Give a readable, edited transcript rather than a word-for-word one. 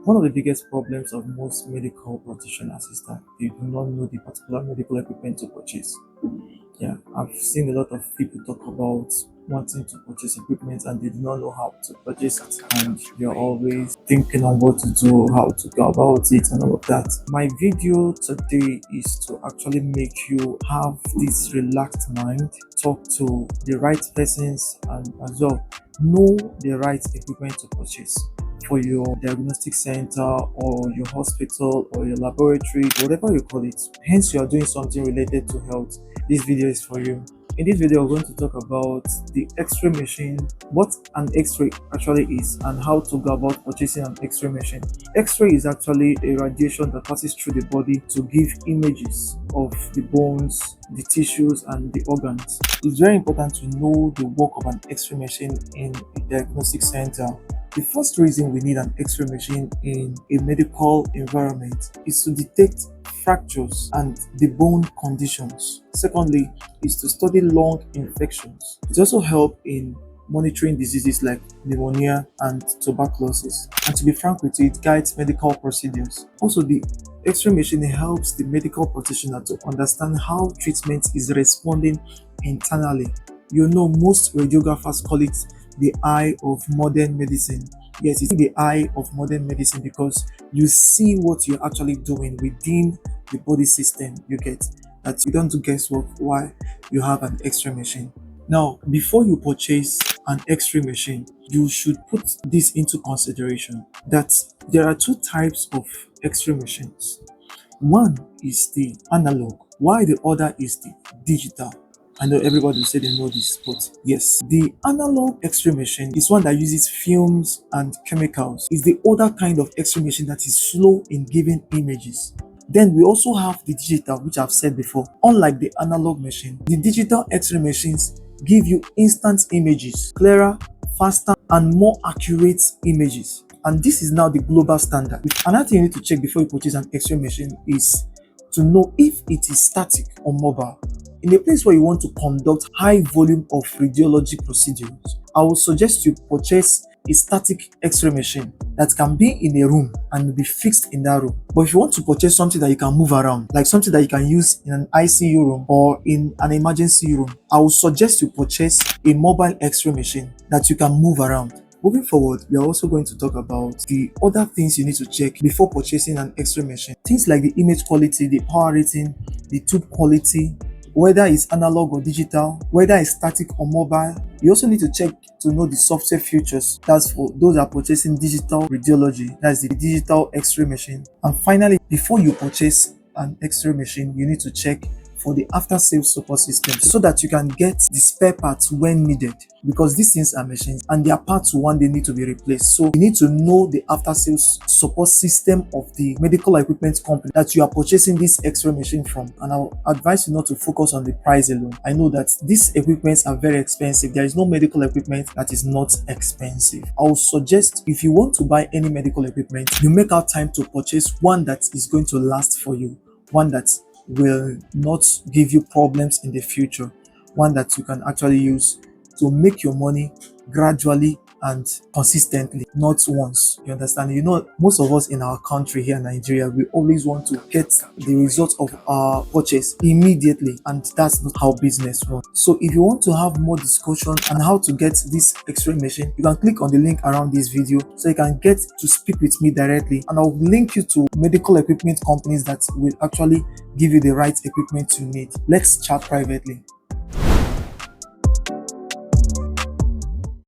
One of the biggest problems of most medical practitioners is that they do not know the particular medical equipment to purchase. Yeah, I've seen a lot of people talk about wanting to purchase equipment and they do not know how to purchase it, and you're always thinking on what to do, how to go about it, and all of that. My video today is to actually make you have this relaxed mind, talk to the right persons, and as well know the right equipment to purchase for your diagnostic center or your hospital or your laboratory, whatever you call it. Hence, you are doing something related to health. This video is for you. In this video, we're going to talk about the X-ray machine, what an X-ray actually is, and how to go about purchasing an X-ray machine. X-ray is actually a radiation that passes through the body to give images of the bones, the tissues, and the organs. It's very important to know the work of an X-ray machine in a diagnostic center. The first reason we need an X-ray machine in a medical environment is to detect fractures and the bone conditions. Secondly, is to study lung infections. It also helps in monitoring diseases like pneumonia and tuberculosis. And to be frank with you, it guides medical procedures. Also, the X-ray machine helps the medical practitioner to understand how treatment is responding internally. You know, most radiographers call it the eye of modern medicine. Yes, it's the eye of modern medicine because you see what you're actually doing within the body system. You get that you don't do guesswork why you have an X-ray machine. Now, before you purchase an X-ray machine, you should put this into consideration that there are two types of X-ray machines. One is the analog, while the other is the digital. I know everybody will say they know this, but yes, the analog X-ray machine is one that uses films and chemicals. It's the other kind of X-ray machine that is slow in giving images. Then we also have the digital, which I've said before. Unlike the analog machine, the digital X-ray machines give you instant images, clearer, faster, and more accurate images. And this is now the global standard. Another thing you need to check before you purchase an X-ray machine is to know if it is static or mobile. In a place where you want to conduct high volume of radiology procedures, I would suggest you purchase a static X-ray machine that can be in a room and be fixed in that room. But if you want to purchase something that you can move around, like something that you can use in an ICU room or in an emergency room, I would suggest you purchase a mobile X-ray machine that you can move around. Moving forward, we are also going to talk about the other things you need to check before purchasing an X-ray machine. Things like the image quality, the power rating, the tube quality, whether it's analog or digital, whether it's static or mobile. You also need to check to know the software features. That's for those that are purchasing digital radiology. That's the digital X-ray machine. And finally, before you purchase an X-ray machine, you need to check for the after sales support system so that you can get the spare parts when needed, because these things are machines and their parts one they need to be replaced. So you need to know the after sales support system of the medical equipment company that you are purchasing this X-ray machine from. And I'll advise you not to focus on the price alone. I know that these equipments are very expensive. There is no medical equipment that is not expensive. I will suggest if you want to buy any medical equipment, you make out time to purchase one that is going to last for you, one that will not give you problems in the future, one that you can actually use to make your money gradually and consistently, not once. You understand? You know, most of us in our country here in Nigeria, we always want to get the results of our purchase immediately, and that's not how business runs. So if you want to have more discussion on how to get this X-ray machine, you can click on the link around this video so you can get to speak with me directly, and I'll link you to medical equipment companies that will actually give you the right equipment you need. Let's chat privately.